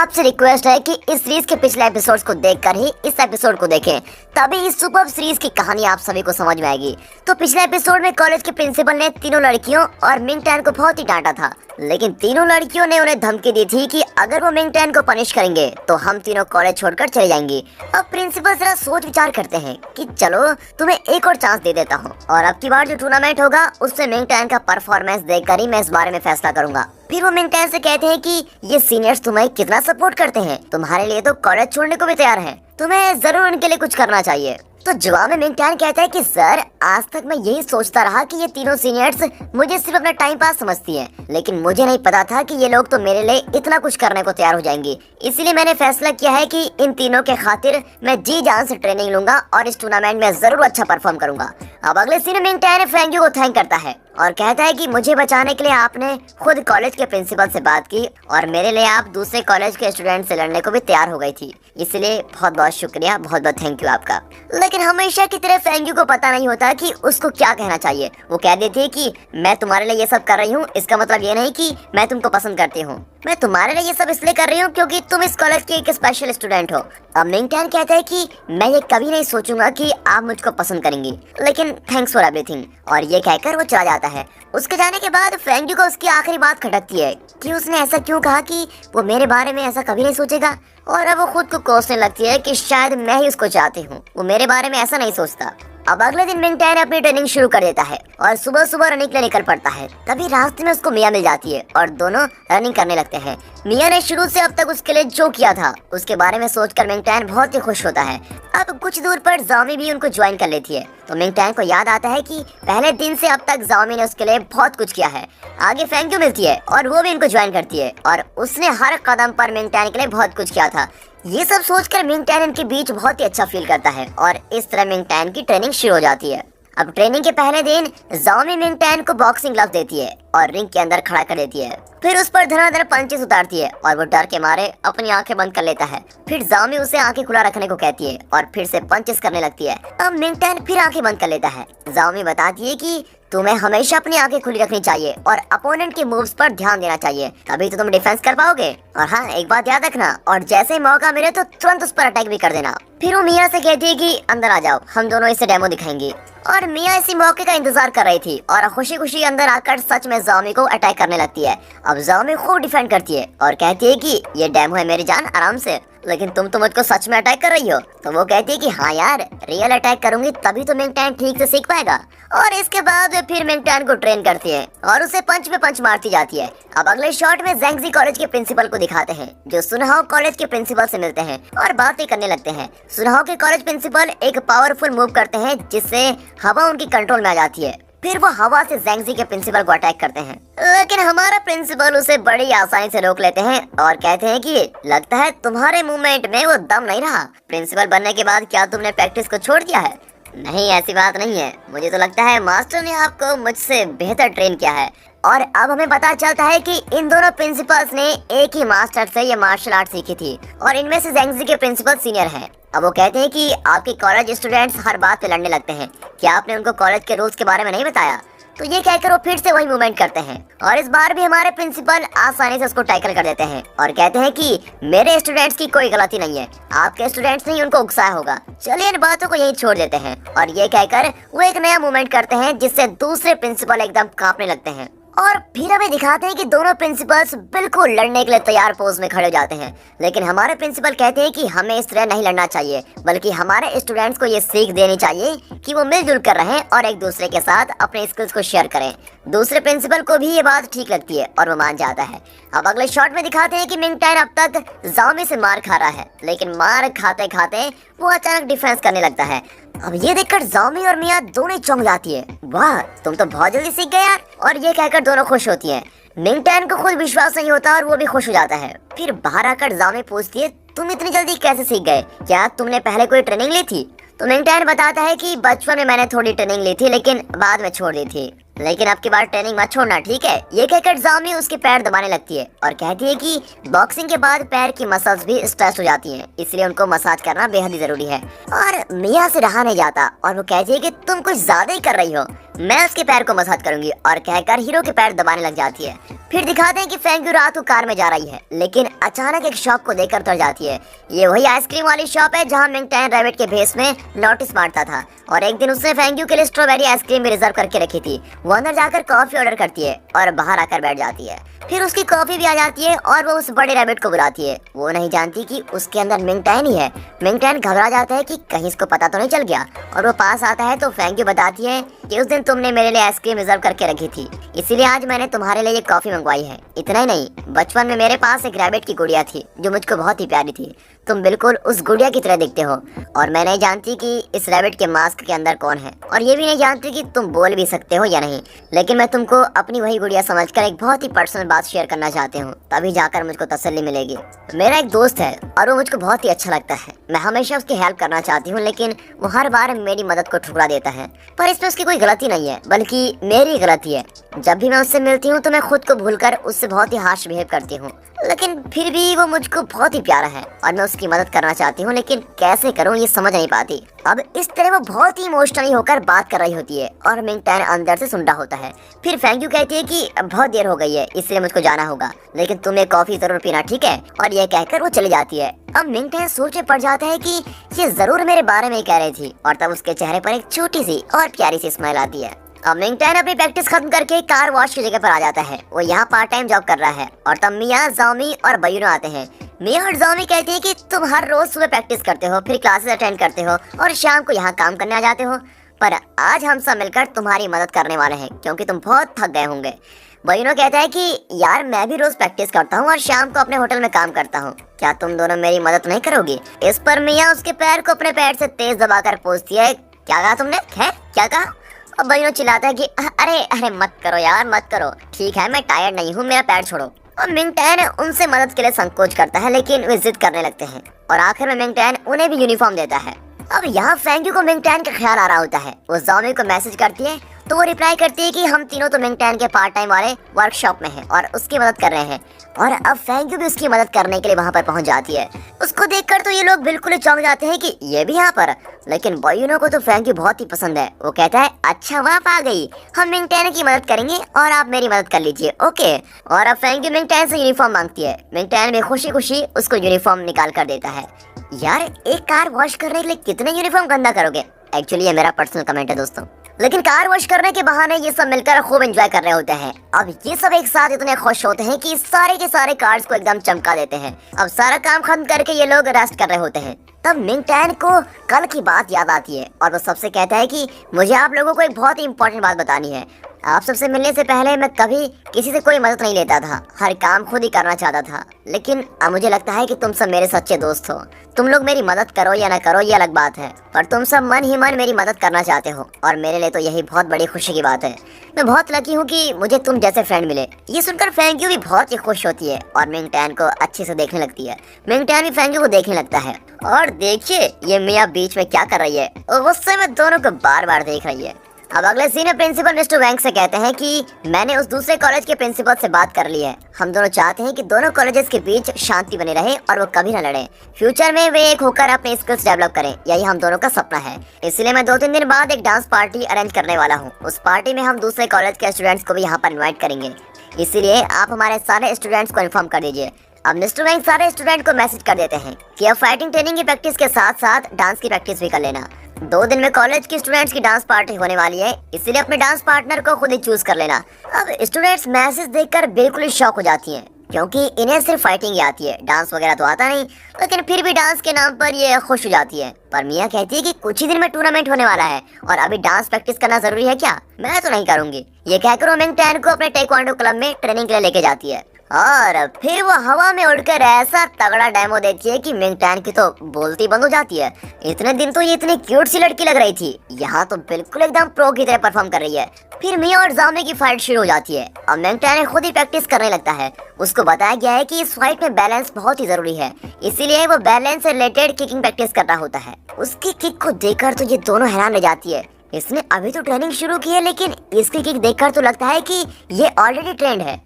आपसे रिक्वेस्ट है कि इस सीरीज के पिछले एपिसोड्स को देखकर ही इस एपिसोड को देखें, तभी इस सुपर सीरीज की कहानी आप सभी को समझ में आएगी। तो पिछले एपिसोड में कॉलेज के प्रिंसिपल ने तीनों लड़कियों और मिंग टैन को बहुत ही डांटा था, लेकिन तीनों लड़कियों ने उन्हें धमकी दी थी कि अगर वो मिंग टैन को पनिश करेंगे तो हम तीनों कॉलेज छोड़कर चले जाएंगे। अब प्रिंसिपल जरा सोच विचार करते हैं कि चलो तुम्हें एक और चांस दे देता हूँ, और अब की बार जो टूर्नामेंट होगा उससे मिंग टैन का परफॉर्मेंस देखकर ही मैं इस बारे में फैसला करूंगा। फिर वो मिंग टैन से कहते हैं कि ये सीनियर्स तुम्हें कितना सपोर्ट करते हैं, तुम्हारे लिए तो कॉलेज छोड़ने को भी तैयार हैं, तुम्हें जरूर उनके लिए कुछ करना चाहिए। तो जवाब में मिंग टैन कहता है कि सर, आज तक मैं यही सोचता रहा कि ये तीनों सीनियर्स मुझे सिर्फ अपना टाइम पास समझती हैं, लेकिन मुझे नहीं पता था कि ये लोग तो मेरे लिए इतना कुछ करने को तैयार हो जाएंगे। इसीलिए मैंने फैसला किया है कि इन तीनों के खातिर मैं जी जान से ट्रेनिंग लूंगा और इस टूर्नामेंट में जरूर अच्छा परफॉर्म करूंगा। अब अगले सीन में मिंग टैन फ्रैंक यू को थैंक करता है और कहता है कि मुझे बचाने के लिए आपने खुद कॉलेज के प्रिंसिपल से बात की और मेरे लिए आप दूसरे कॉलेज के स्टूडेंट से लड़ने को भी तैयार हो गई थी, इसलिए बहुत बहुत शुक्रिया, बहुत बहुत थैंक यू आपका। लेकिन हमेशा की तरह फ्रैंक यू को पता नहीं होता कि उसको क्या कहना चाहिए। वो कह देती है कि मैं तुम्हारे लिए ये सब कर रही हूँ, इसका मतलब ये नहीं कि मैं तुमको पसंद करती हूँ, मैं तुम्हारे लिए ये सब इसलिए कर रही हूँ क्योंकि तुम इस कॉलेज के एक स्पेशल स्टूडेंट हो। अब मिंग टैन कहता है कि मैं ये कभी नहीं सोचूंगा कि आप मुझको पसंद करेंगी, लेकिन थैंक्स फॉर एवरीथिंग, और ये कहकर वो चला जाता है। उसके जाने के बाद फ्रैंक यू को उसकी आखिरी बात खटकती है कि उसने ऐसा क्यों कहा कि वो मेरे बारे में ऐसा कभी नहीं सोचेगा, और अब वो खुद को कोसने लगती है कि शायद मैं ही उसको चाहती हूँ, वो मेरे बारे में ऐसा नहीं सोचता। अब अगले दिन मिंग टैन अपनी ट्रेनिंग शुरू कर देता है और सुबह सुबह रनिंग के लिए निकल पड़ता है। तभी रास्ते में उसको मिया मिल जाती है और दोनों रनिंग करने लगते हैं। मिया ने शुरू से अब तक उसके लिए जो किया था उसके बारे में सोचकर मिंग टैन बहुत ही खुश होता है। अब कुछ दूर पर जाओमी भी उनको ज्वाइन कर लेती है, तो मिंग टैन को याद आता है कि पहले दिन से अब तक जाओमी ने उसके लिए बहुत कुछ किया है। आगे फ्रैंक यू मिलती है और वो भी इनको ज्वाइन करती है और उसने हर कदम पर मिंग टैन के लिए बहुत कुछ किया था। ये सब सोचकर मिंग टैन इनके बीच बहुत ही अच्छा फील करता है और इस तरह मिंग टैन की ट्रेनिंग शुरू हो जाती है। अब ट्रेनिंग के पहले दिन जाओमी मिंग टैन को बॉक्सिंग ग्लव देती है और रिंग के अंदर खड़ा कर देती है। फिर उस पर धनाधन पंचेस उतारती है और वो डर के मारे अपनी आंखें बंद कर लेता है। फिर जाओमी उसे आंखें खुला रखने को कहती है और फिर से पंचेस करने लगती है। अब मिंग टैन फिर आंखें बंद कर लेता है। जाओमी बताती है कि तुम्हें हमेशा अपनी आंखें खुली रखनी चाहिए और अपोनेंट के मूव्स पर ध्यान देना चाहिए, तभी तो तुम डिफेंस कर पाओगे। और हाँ, एक बात याद रखना, और जैसे ही मौका मिले तो तुरंत उस पर अटैक भी कर देना। फिर वो मिया से कहती है कि अंदर आ जाओ, हम दोनों इसे डेमो दिखाएंगे। और मिया इसी मौके का इंतजार कर रही थी और खुशी खुशी अंदर आकर सच में जाओमी को अटैक करने लगती है। अब जाओमी खूब डिफेंड करती है और कहती है कि ये डेमो है मेरी जान, आराम से, लेकिन तुम तो मुझको सच में अटैक कर रही हो। तो वो कहती है कि हाँ यार, रियल अटैक करूंगी तभी तो मिंग टैन ठीक से सीख पाएगा। और इसके बाद वे फिर मिंग टैन को ट्रेन करती है और उसे पंच पे पंच मारती जाती है। अब अगले शॉट में ज़ेंगजी कॉलेज के प्रिंसिपल को दिखाते हैं, जो सुनहाओ कॉलेज के प्रिंसिपल से मिलते हैं और बातें करने लगते हैं। सुनहाओ के कॉलेज प्रिंसिपल एक पावरफुल मूव करते हैं जिससे हवा उनकी कंट्रोल में आ जाती है। फिर वो हवा से ज़ेंगजी के प्रिंसिपल को अटैक करते हैं, लेकिन हमारा प्रिंसिपल उसे बड़ी आसानी से रोक लेते हैं और कहते हैं कि लगता है तुम्हारे मूवमेंट में वो दम नहीं रहा। प्रिंसिपल बनने के बाद क्या तुमने प्रैक्टिस को छोड़ दिया है? नहीं, ऐसी बात नहीं है, मुझे तो लगता है मास्टर ने आपको मुझसे बेहतर ट्रेन किया है। और अब हमें पता चलता है कि इन दोनों प्रिंसिपल्स ने एक ही मास्टर से ये मार्शल आर्ट सीखी थी और इनमें से ज़ेंगजी के प्रिंसिपल सीनियर हैं। अब वो कहते हैं कि आपके कॉलेज स्टूडेंट्स हर बात पे लड़ने लगते हैं, क्या आपने उनको कॉलेज के रूल्स के बारे में नहीं बताया? तो ये कहकर वो फिर से वही मूवमेंट करते हैं और इस बार भी हमारे प्रिंसिपल आसानी से उसको टैकल कर देते हैं और कहते हैं कि मेरे स्टूडेंट्स की कोई गलती नहीं है, आपके स्टूडेंट्स ने ही उनको उकसाया होगा, चलिए इन बातों को यहीं छोड़ देते हैं। और ये कहकर वो एक नया मूवमेंट करते हैं जिससे दूसरे प्रिंसिपल एकदम कांपने लगते हैं। और फिर हमें दिखाते हैं कि दोनों प्रिंसिपल्स बिल्कुल लड़ने के लिए तैयार पोज में खड़े हो जाते हैं, लेकिन हमारे प्रिंसिपल कहते हैं कि हमें इस तरह नहीं लड़ना चाहिए, बल्कि हमारे स्टूडेंट्स को ये सीख देनी चाहिए कि वो मिलजुल कर रहें और एक दूसरे के साथ अपने स्किल्स को शेयर करें। दूसरे प्रिंसिपल को भी ये बात ठीक लगती है और वो मान जाता है। अब अगले शॉट में दिखाते हैं कि मिंग टैन अब तक जाओमी से मार खा रहा है, लेकिन मार खाते खाते वो अचानक डिफेंस करने लगता है। अब ये देखकर जाओमी और मिया दोनों चौंक जाती है, वाह तुम तो बहुत जल्दी सीख गए यार। और ये कहकर दोनों खुश होती हैं। मिंग टैन को खुद विश्वास नहीं होता और वो भी खुश हो जाता है। फिर बाहर आकर जाओमी पूछती है, तुम इतनी जल्दी कैसे सीख गए, क्या तुमने पहले कोई ट्रेनिंग ली थी? तो मिंग टैन बताता है कि बचपन में मैंने थोड़ी ट्रेनिंग ली थी, लेकिन बाद में छोड़ दी थी, लेकिन अब की बार ट्रेनिंग मत छोड़ना, ठीक है? ये कहकर जाओमी उसके पैर दबाने लगती है और कहती है कि बॉक्सिंग के बाद पैर की मसल्स भी स्ट्रेच हो जाती हैं, इसलिए उनको मसाज करना बेहद ही जरूरी है। और मिया से रहा नहीं जाता और वो कहती है कि तुम कुछ ज्यादा ही कर रही हो, मैं उसके पैर को मसाज करूंगी और कहकर हीरो के पैर दबाने लग जाती है। फिर दिखाते हैं कि फेंग्यू रात को कार में जा रही है, लेकिन अचानक एक शॉप को देखकर तर जाती है। ये वही आइसक्रीम वाली शॉप है जहाँ मिंग टैन रैबिट के भेस में नोटिस मारता था, और एक दिन उसने फेंग्यू के लिए स्ट्रॉबेरी आइसक्रीम भी रिजर्व करके रखी थी। वो अंदर जाकर कॉफी ऑर्डर करती है और बाहर आकर बैठ जाती है। फिर उसकी कॉफी भी आ जाती है और वो उस बड़े रैबिट को बुलाती है। वो नहीं जानती कि उसके अंदर मिंग टैन ही है। मिंग टैन घबरा जाता है कि कहीं इसको पता तो नहीं चल गया, और वो पास आता है तो फेंग्यू बताती है कि उस दिन तुमने मेरे लिए आइसक्रीम रिजर्व करके रखी थी, इसीलिए आज मैंने तुम्हारे लिए ये कॉफी मंगवाई है। इतना ही नहीं, बचपन में मेरे पास एक रैबिट की गुड़िया थी जो मुझको बहुत ही प्यारी थी। तुम बिल्कुल उस गुड़िया की तरह दिखते हो, और मैं नहीं जानती कि इस रैबिट के मास्क के अंदर कौन है, और ये भी नहीं जानती कि तुम बोल भी सकते हो या नहीं, लेकिन मैं तुमको अपनी वही गुड़िया समझकर एक बहुत ही पर्सनल बात शेयर करना चाहती हूँ, तभी जाकर मुझको तसल्ली मिलेगी। मेरा एक दोस्त है और वो मुझको बहुत ही अच्छा लगता है। मैं हमेशा उसकी हेल्प करना चाहती हूँ, लेकिन वो हर बार मेरी मदद को ठुकरा देता है। पर इसमें उसकी कोई गलती नहीं है, बल्कि मेरी गलती है। जब भी मैं उससे मिलती हूँ तो मैं खुद को भूलकर उससे बहुत ही हार्श बिहेव करती हूँ, लेकिन फिर भी वो मुझको बहुत ही प्यारा है और मैं उसकी मदद करना चाहती हूँ, लेकिन कैसे करूँ ये समझ नहीं पाती। अब इस तरह वो बहुत ही इमोशनली होकर बात कर रही होती है और मिंग टैन अंदर से सुन रहा होता है। फिर फेंग्यू कहती है कि बहुत देर हो गई है, इसलिए मुझको जाना होगा, लेकिन तुम्हें कॉफी जरूर पीना, ठीक है? और ये कहकर वो चली जाती है। अब मिंग टैन सोच में पड़ जाता है कि ये जरूर मेरे बारे में ही कह रही थी, और तब उसके चेहरे पर एक छोटी सी और प्यारी सी स्माइल आती है। अब मिंग टैन अपनी प्रैक्टिस खत्म करके कार वॉश की जगह पर आ जाता है। वो यहाँ पार्ट टाइम जॉब कर रहा है, और तब मिया, ज़ाओमी और बयूनो आते हैं। मिया और ज़ाओमी कहते हैं कि तुम हर रोज सुबह प्रैक्टिस करते हो, फिर क्लासेस अटेंड करते हो और शाम को यहाँ काम करने आ जाते हो, पर आज हम सब मिलकर तुम्हारी मदद करने वाले हैं क्योंकि तुम बहुत थक गए होंगे। बयूनो कहता है कि यार मैं भी रोज प्रैक्टिस करता हूँ और शाम को अपने होटल में काम करता हूँ, क्या तुम दोनों मेरी मदद नहीं करोगी? इस पर मिया उसके पैर को अपने पैर से तेज दबाकर पूछती है, क्या कहा तुमने? है क्या कहा? अब बयूनो चिल्लाता है कि अरे अरे मत करो यार, मत करो, ठीक है मैं टायर्ड नहीं हूँ, मेरा पैर छोड़ो। और मिंग टैन उनसे मदद के लिए संकोच करता है, लेकिन वे जिद करने लगते हैं और आखिर में मिंग टैन उन्हें भी यूनिफॉर्म देता है। अब यहाँ फेंग्यू को मिंग टैन का ख्याल आ रहा होता है। वो ज़ाओमी को मैसेज करती है तो वो रिप्लाई करती है कि हम तीनों तो मिंग टैन के पार्ट टाइम वाले वर्कशॉप में हैं और उसकी मदद कर रहे हैं, और अब फेंग्यू भी उसकी मदद करने के लिए वहाँ पर पहुँच जाती है। उसको देखकर तो ये लोग बिल्कुल चौंक जाते हैं कि ये भी यहाँ पर, लेकिन बयूनो को तो फेंग्यू बहुत ही पसंद है। वो कहता है अच्छा आप आ गई, हम मिंग टैन की मदद करेंगे और आप मेरी मदद कर लीजिए, ओके। और अब फेंग्यू मिंग टैन से यूनिफॉर्म मांगती है। मिंग टैन भी खुशी खुशी उसको यूनिफॉर्म निकाल कर देता है। यार एक कार वॉश करने के लिए कितने यूनिफॉर्म गंदा करोगे? एक्चुअली ये मेरा पर्सनल कमेंट है दोस्तों, लेकिन कार वॉश करने के बहाने ये सब मिलकर खूब एंजॉय कर रहे होते हैं। अब ये सब एक साथ इतने खुश होते हैं कि सारे के सारे कार्ड्स को एकदम चमका देते हैं। अब सारा काम खत्म करके ये लोग रेस्ट कर रहे होते हैं। तब मिंग टैन को कल की बात याद आती है और वो सबसे कहता है कि मुझे आप लोगों को एक बहुत ही इंपॉर्टेंट बात बतानी है। आप सबसे मिलने से पहले मैं कभी किसी से कोई मदद नहीं लेता था, हर काम खुद ही करना चाहता था, लेकिन अब मुझे लगता है कि तुम सब मेरे सच्चे दोस्त हो। तुम लोग मेरी मदद करो या ना करो ये अलग बात है, पर तुम सब मन ही मन मेरी मदद करना चाहते हो, और मेरे लिए तो यही बहुत बड़ी खुशी की बात है। मैं बहुत लकी हूँ कि मुझे तुम जैसे फ्रेंड मिले। ये सुनकर फेंग्यू भी बहुत ही खुश होती है और मिंग टैन को अच्छे से देखने लगती है। मिंग टैन भी फेंग्यू को देखने लगता है, और देखिए ये मिया बीच में क्या कर रही है, और गुस्से में दोनों को बार बार देख रही है। अब अगले सीन में प्रिंसिपल मिस्टर वैंग से कहते हैं कि मैंने उस दूसरे कॉलेज के प्रिंसिपल से बात कर ली है। हम दोनों चाहते हैं कि दोनों कॉलेजेस के बीच शांति बनी रहे और वो कभी न लड़े। फ्यूचर में वे एक होकर अपने स्किल्स डेवलप करें, यही हम दोनों का सपना है। इसलिए मैं 2-3 दिन बाद एक डांस पार्टी अरेंज करने वाला हूँ। उस पार्टी में हम दूसरे कॉलेज के स्टूडेंट्स को भी यहाँ पर इन्वाइट करेंगे, इसीलिए आप हमारे सारे स्टूडेंट्स को इन्फॉर्म कर दीजिए। अब मिस्टर वैंग सारे स्टूडेंट को मैसेज कर देते हैं कि अब फाइटिंग ट्रेनिंग की प्रैक्टिस के साथ साथ डांस की प्रैक्टिस भी कर लेना। 2 दिन में कॉलेज की स्टूडेंट्स की डांस पार्टी होने वाली है, इसीलिए अपने डांस पार्टनर को खुद ही चूज कर लेना। अब स्टूडेंट्स मैसेज देखकर बिल्कुल ही शॉक हो जाती हैं, क्योंकि इन्हें सिर्फ फाइटिंग ही आती है, डांस वगैरह तो आता नहीं, लेकिन फिर भी डांस के नाम पर ये खुश हो जाती है। पर मिया कहती है कि कुछ ही दिन में टूर्नामेंट होने वाला है और अभी डांस प्रैक्टिस करना जरूरी है क्या? मैं तो नहीं करूंगी। ये कहकर वो मिंग टैन को अपने टेक्वांडो क्लब में ट्रेनिंग के लिए लेके जाती है, और फिर वो हवा में उड़कर ऐसा तगड़ा डेमो देती है कि मिंग टैन की तो बोलती बंद हो जाती है। इतने दिन तो ये इतनी क्यूट सी लड़की लग रही थी, यहाँ तो बिल्कुल एकदम प्रो की तरह परफॉर्म कर रही है। फिर मिया और ज़ाओमी की फाइट शुरू हो जाती है और मिंग टैन खुद ही प्रैक्टिस करने लगता है। उसको बताया गया है कि इस फाइट में बैलेंस बहुत ही जरूरी है, इसीलिए वो बैलेंस से रिलेटेड किकिंग प्रैक्टिस कर रहा होता है। उसकी किक को देखकर तो ये दोनों हैरान रह जाती है। इसने अभी तो ट्रेनिंग शुरू की है, लेकिन इसकी किक देखकर तो लगता है कि ये ऑलरेडी ट्रेंड है।